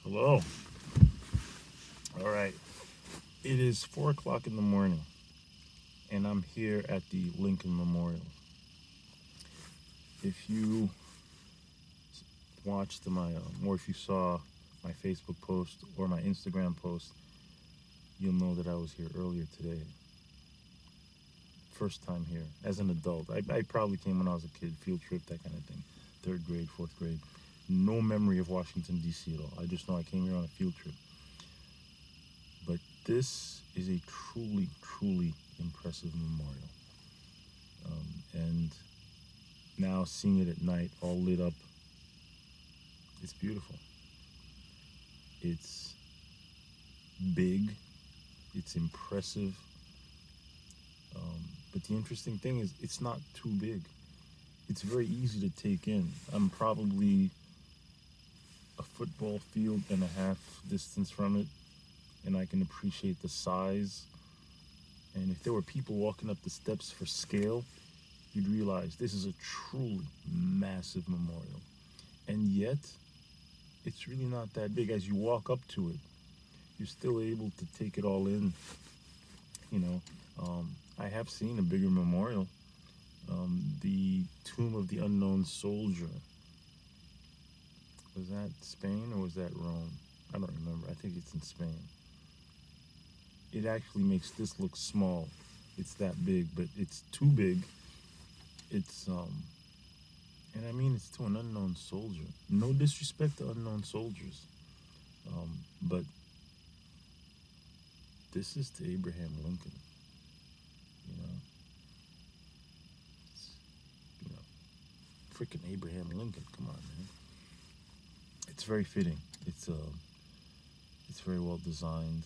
Hello. All right. It is 4 o'clock in the morning, and I'm here at the Lincoln Memorial. If you watched or if you saw my Facebook post or my Instagram post, you'll know that I was here earlier today. First time here as an adult. I probably came when I was a kid, field trip, that kind of thing. Third grade, fourth grade. No memory of Washington, D.C. at all. I just know I came here on a field trip. But this is a truly, truly impressive memorial. And now seeing it at night, all lit up, it's beautiful. It's big, it's impressive. But the interesting thing is, it's not too big. It's very easy to take in. I'm probably a football field and a half distance from it, and I can appreciate the size. And if there were people walking up the steps for scale, you'd realize this is a truly massive memorial. And yet, it's really not that big. As you walk up to it, you're still able to take it all in. You know, I have seen a bigger memorial. The Tomb of the Unknown Soldier. Was that Spain or was that Rome? I don't remember. I think it's in Spain. It actually makes this look small. It's that big, but it's too big. It's and I mean it's to an unknown soldier. No disrespect to unknown soldiers, but this is to Abraham Lincoln. You know, it's, you know, freaking Abraham Lincoln. Come on, man. It's very fitting. It's very well designed.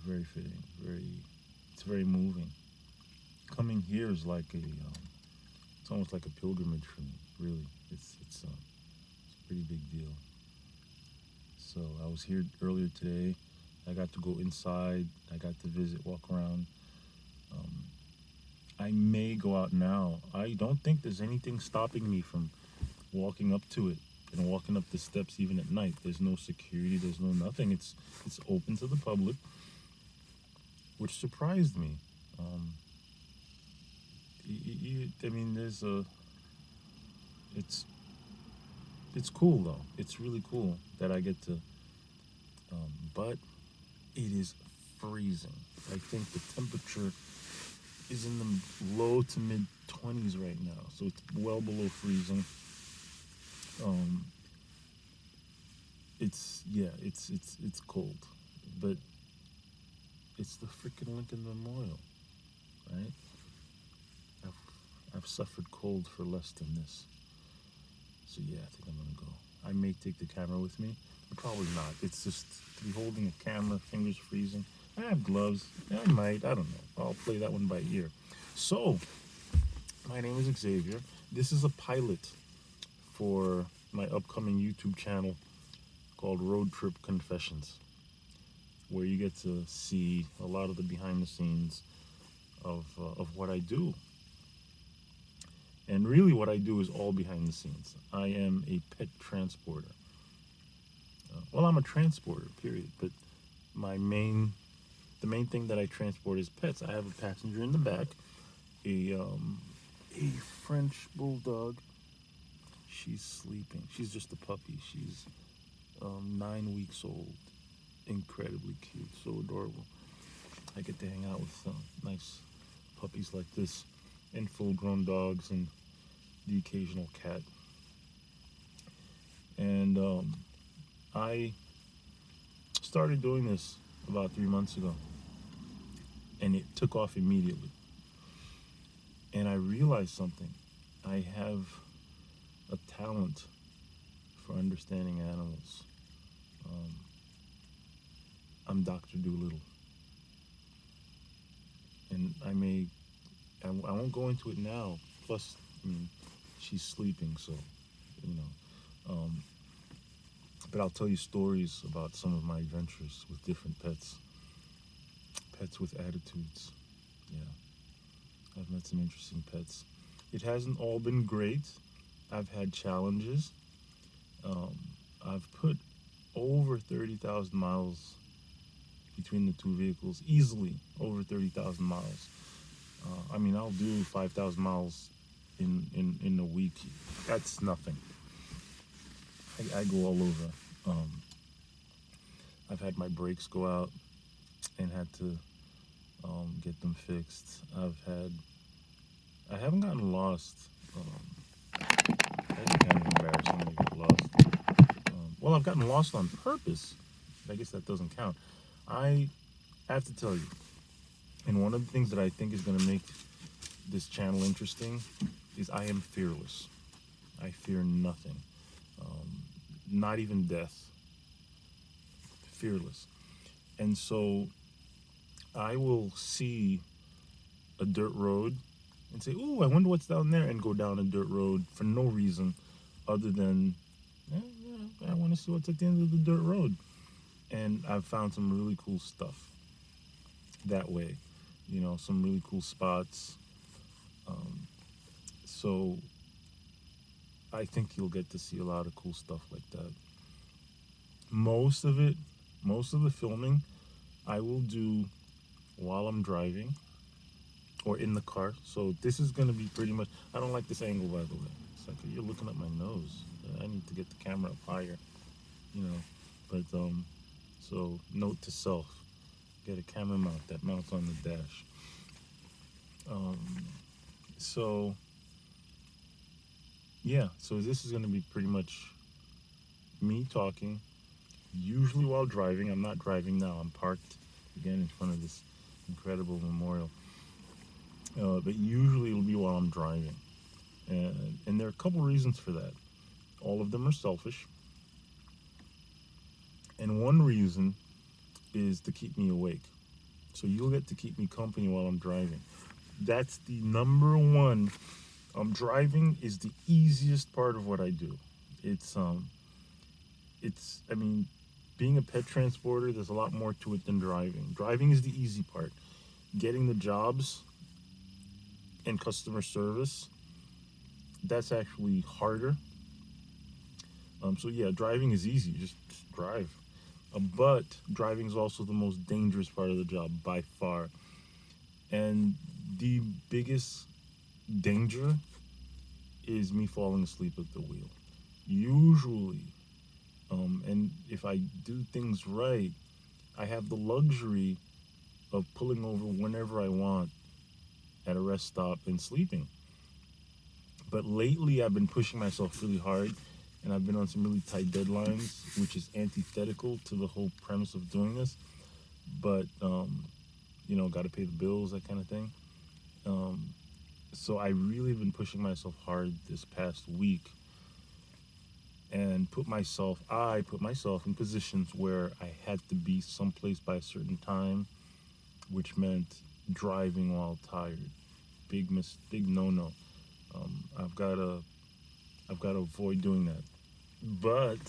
Very fitting. It's very moving. Coming here is like it's almost like a pilgrimage for me. Really, it's a pretty big deal. So I was here earlier today. I got to go inside. I got to visit, walk around. Um, I may go out now. I don't think there's anything stopping me from walking up to it and walking up the steps even at night. There's no security. There's no nothing. It's open to the public, which surprised me. Um, I mean, it's it's cool though. It's really cool that I get to. But it is freezing. I think the temperature is in the low to mid 20s right now, so it's well below freezing. Um, it's cold, but it's the freaking Lincoln Memorial, right? I've I've suffered cold for less than this, so yeah, I think I'm gonna go. I may take the camera with me, but probably not. It's just to be holding a camera, fingers freezing. I have gloves. I might. I don't know. I'll play that one by ear. So, my name is Xavier. This is a pilot for my upcoming YouTube channel called Road Trip Confessions, where you get to see a lot of the behind the scenes of what I do. And really, what I do is all behind the scenes. I am a pet transporter. Well, I'm a transporter, period. But my main, the main thing that I transport is pets. I have a passenger in the back, a a French bulldog. She's sleeping. She's just a puppy. She's 9 weeks old. Incredibly cute, so adorable. I get to hang out with nice puppies like this, and full-grown dogs, and the occasional cat. And I started doing this about 3 months ago, and it took off immediately. And I realized something. I have a talent for understanding animals. Um, I'm Dr. Doolittle, and I won't go into it now. Plus, I mean, she's sleeping, so you know. But I'll tell you stories about some of my adventures with different pets, pets with attitudes. Yeah, I've met some interesting pets. It hasn't all been great. I've had challenges. Um, I've put over 30,000 miles between the two vehicles, easily over 30,000 miles. I mean, I'll do 5,000 miles in a week. That's nothing. I go all over. I've had my brakes go out and had to get them fixed. I haven't gotten lost. That's kind of embarrassing to get lost. Well, I've gotten lost on purpose. I guess that doesn't count. I have to tell you, and one of the things that I think is going to make this channel interesting is I am fearless. I fear nothing, not even death. Fearless. And so I will see a dirt road and say, "Ooh, I wonder what's down there," and go down a dirt road for no reason other than I want to see what's at the end of the dirt road. And I've found some really cool stuff that way, some really cool spots. So I think you'll get to see a lot of cool stuff like that. Most of the filming I will do while I'm driving or in the car. So this is going to be pretty much, I don't like this angle, by the way. It's like you're looking at my nose. I need to get the camera up higher, but so note to self, get a camera mount that mounts on the dash. So yeah, so this is going to be pretty much me talking, usually while driving. I'm not driving now. I'm parked again in front of this incredible memorial. But usually it'll be while I'm driving. And there are a couple reasons for that. All of them are selfish. And one reason is to keep me awake. So you'll get to keep me company while I'm driving. That's the number one. Driving is the easiest part of what I do. I mean, being a pet transporter, there's a lot more to it than driving. Driving is the easy part. Getting the jobs and customer service, that's actually harder. So yeah, driving is easy. Just drive. But driving is also the most dangerous part of the job by far. And the biggest danger is me falling asleep at the wheel. Usually, and if I do things right, I have the luxury of pulling over whenever I want at a rest stop and sleeping. But lately I've been pushing myself really hard, and I've been on some really tight deadlines, which is antithetical to the whole premise of doing this. But, got to pay the bills, that kind of thing. So I really been pushing myself hard this past week and I put myself in positions where I had to be someplace by a certain time, which meant driving while tired. Big no-no. I've got to avoid doing that. But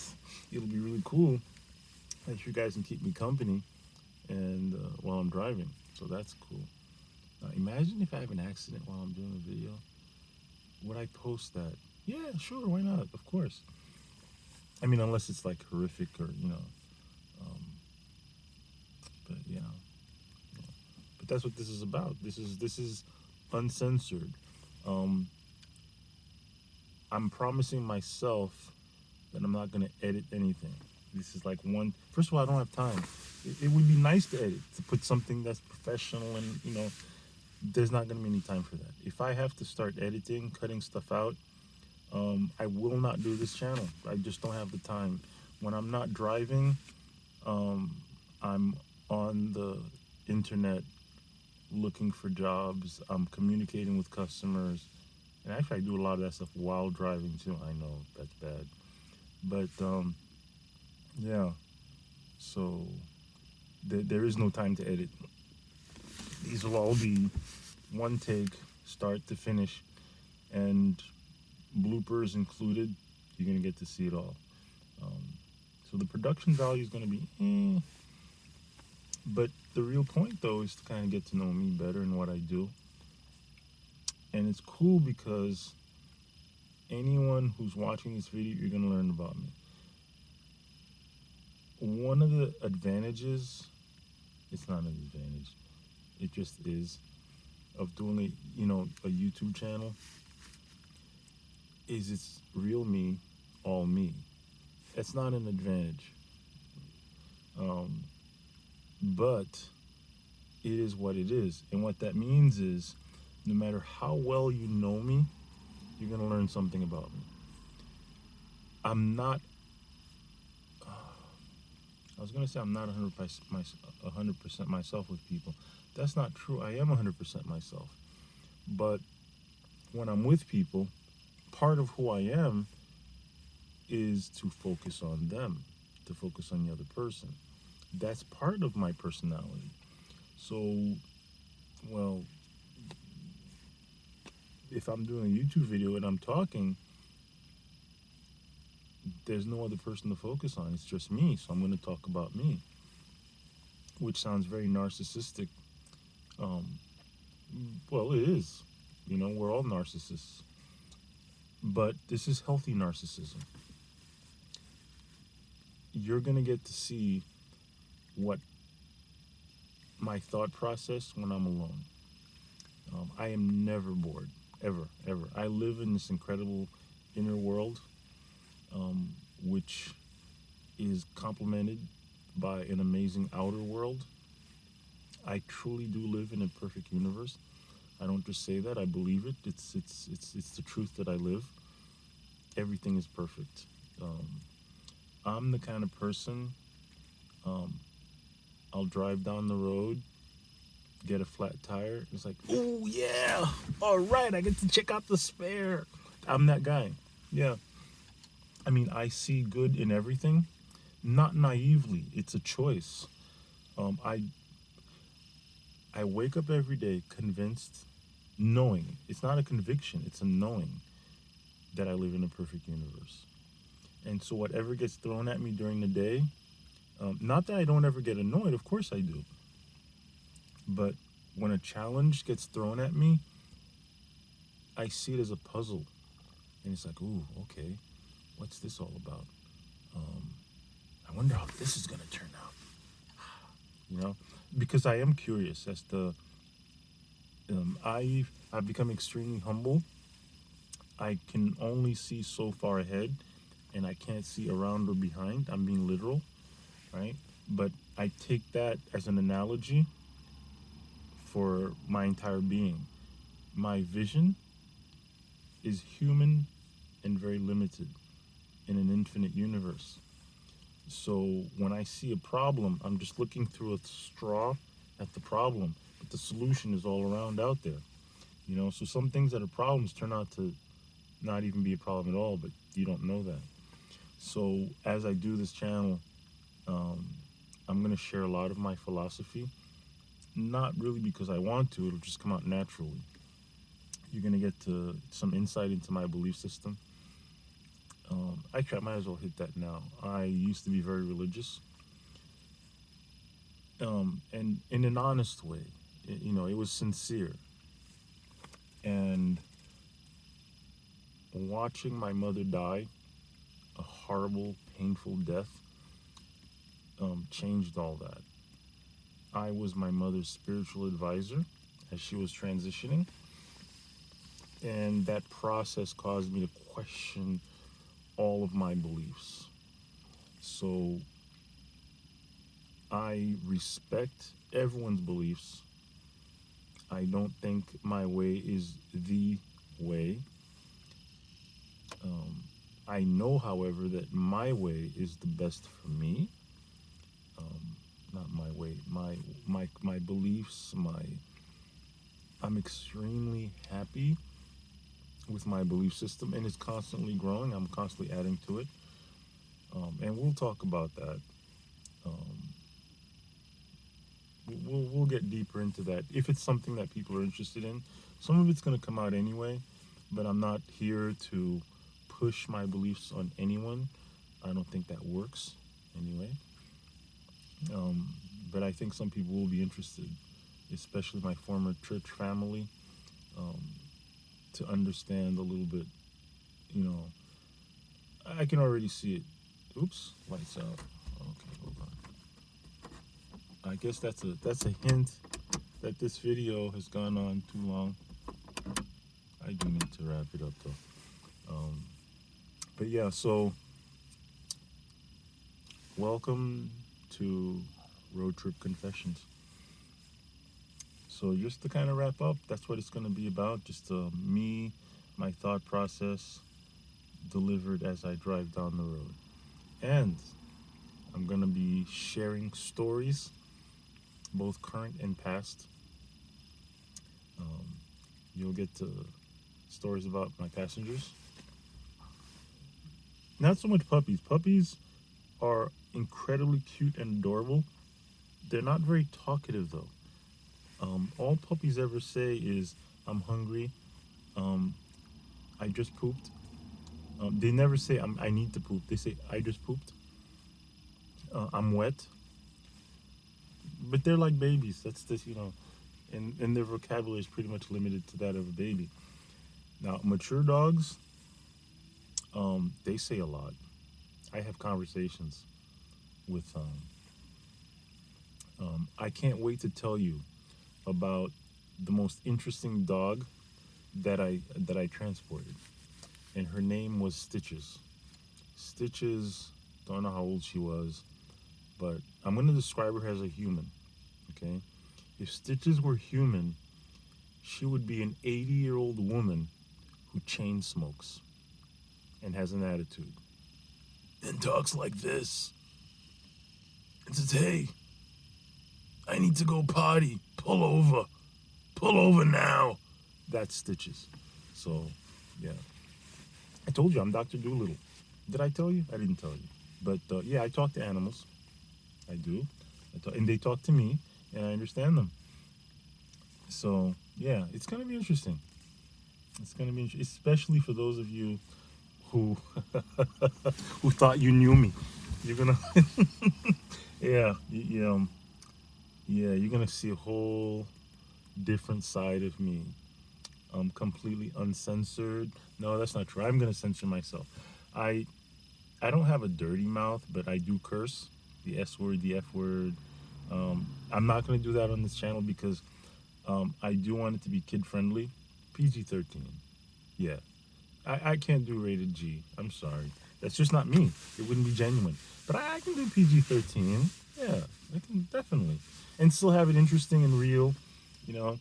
it'll be really cool that you guys can keep me company and while I'm driving. So that's cool. Now, imagine if I have an accident while I'm doing a video. Would I post that? Yeah, sure, why not? Of course. I mean, unless it's like horrific or, but yeah. But that's what this is about. This is uncensored. I'm promising myself that I'm not going to edit anything. This is like first of all, I don't have time. It would be nice to edit, to put something that's professional and, there's not going to be any time for that. If I have to start editing, cutting stuff out, I will not do this channel. I just don't have the time. When I'm not driving, I'm on the internet looking for jobs. I'm communicating with customers. And actually, I do a lot of that stuff while driving too. I know that's bad. But, yeah. So, there is no time to edit. These will all be one take, start to finish. And bloopers included. You're going to get to see it all. So the production value is going to be But the real point, though, is to kind of get to know me better and what I do. And it's cool because anyone who's watching this video, you're going to learn about me. one of the advantages, it's not an advantage, it just is, of doing a YouTube channel, is it's real me, all me. It's not an advantage. But it is what it is. And what that means is, no matter how well you know me, you're going to learn something about me. I'm not, I was going to say I'm not 100% myself with people. That's not true. I am 100% myself. But when I'm with people, part of who I am is to focus on them, to focus on the other person. That's part of my personality. So, well, if I'm doing a YouTube video and I'm talking, there's no other person to focus on. It's just me. So I'm going to talk about me, which sounds very narcissistic. Well, it is. We're all narcissists. But this is healthy narcissism. You're going to get to see what my thought process when I'm alone. I am never bored, ever, ever. I live in this incredible inner world, which is complemented by an amazing outer world. I truly do live in a perfect universe. I don't just say that, I believe it. It's the truth that I live. Everything is perfect. I'm the kind of person, I'll drive down the road, get a flat tire. It's like, oh yeah, all right, I get to check out the spare. I'm that guy. Yeah. I mean, I see good in everything, not naively. It's a choice. I wake up every day convinced, knowing. It's not a conviction. It's a knowing that I live in a perfect universe. And so whatever gets thrown at me during the day, not that I don't ever get annoyed. Of course I do. But when a challenge gets thrown at me, I see it as a puzzle. And it's like, ooh, okay, what's this all about? I wonder how this is going to turn out. Because I am curious as to, I've become extremely humble. I can only see so far ahead, and I can't see around or behind. I'm being literal, right? But I take that as an analogy for my entire being. My vision is human and very limited in an infinite universe. So when I see a problem, I'm just looking through a straw at the problem, but the solution is all around out there. So some things that are problems turn out to not even be a problem at all, but you don't know that. So as I do this channel, I'm going to share a lot of my philosophy, not really because I want to, it'll just come out naturally. You're going to get to some insight into my belief system. Actually, I might as well hit that now. I used to be very religious, and in an honest way. It was sincere. And watching my mother die, a horrible, painful death, changed all that. I was my mother's spiritual advisor as she was transitioning, and that process caused me to question all of my beliefs. So I respect everyone's beliefs. I don't think my way is the way. I know, however, that my way is the best for me. Not my way, my beliefs, I'm extremely happy with my belief system, and it's constantly growing. I'm constantly adding to it. And we'll talk about that. We'll get deeper into that if it's something that people are interested in. Some of it's going to come out anyway, but I'm not here to push my beliefs on anyone. I don't think that works anyway. But I think some people will be interested, especially my former church family, to understand a little bit. I can already see it. Oops, lights out. Okay, hold on. I guess that's a hint that this video has gone on too long. I do need to wrap it up though. But yeah, so welcome to Road Trip Confessions. So just to kind of wrap up, that's what it's going to be about. Just me, my thought process delivered as I drive down the road. And I'm going to be sharing stories, both current and past. You'll get to stories about my passengers. Not so much puppies. Puppies are incredibly cute and adorable. They're not very talkative though. All puppies ever say is, "I'm hungry," um, "I just pooped." They never say, I need to poop." They say, "I just pooped." "I'm wet." But they're like babies. That's this, and their vocabulary is pretty much limited to that of a baby. Now, mature dogs, they say a lot. I have conversations with I can't wait to tell you about the most interesting dog that I transported, and her name was Stitches. Stitches, don't know how old she was, but I'm gonna describe her as a human. Okay, if Stitches were human, she would be an 80-year-old woman who chain smokes and has an attitude and talks like this and says, "Hey, I need to go potty. Pull over. Pull over now." That's Stitches. So, yeah. I told you I'm Dr. Doolittle. Did I tell you? I didn't tell you. But yeah, I talk to animals. I do. And they talk to me, and I understand them. So, yeah, it's going to be interesting. It's going to be interesting, especially for those of you who who thought you knew me. You're going to, yeah, yeah, you're going to see a whole different side of me. Completely uncensored. No, that's not true. I'm gonna censor myself. I I don't have a dirty mouth, but I do curse. The S word, the F word. I'm not gonna do that on this channel because I do want it to be kid friendly. PG-13. Yeah. I can't do rated G. I'm sorry. That's just not me. It wouldn't be genuine. But I can do PG-13. Yeah, I can definitely. And still have it interesting and real, you know.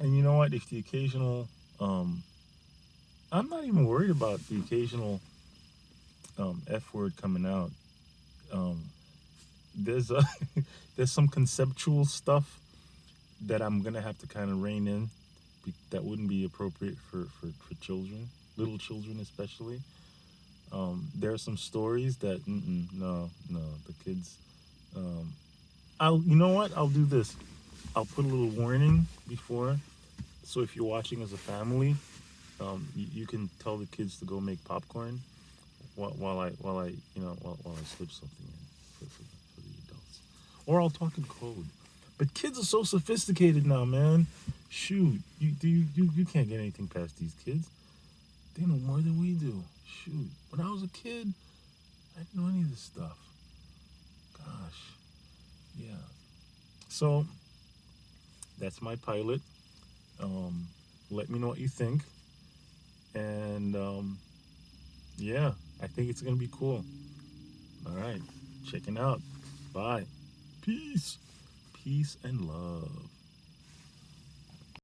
And you know what? If the occasional, I'm not even worried about the occasional F word coming out. Um, there's a, there's some conceptual stuff that I'm gonna have to kind of rein in. That wouldn't be appropriate for children, little children especially. There are some stories that no, the kids. Um, you know what? I'll do this. I'll put a little warning before, so if you're watching as a family, you can tell the kids to go make popcorn while I slip something in for the adults, or I'll talk in code. But kids are so sophisticated now, man. Shoot, you can't get anything past these kids. They know more than we do. Shoot, when I was a kid, I didn't know any of this stuff. Gosh, yeah. So that's my pilot. Um, Let me know what you think, and yeah, I think it's gonna be cool. All right, checking out. Bye. Peace. Peace and love.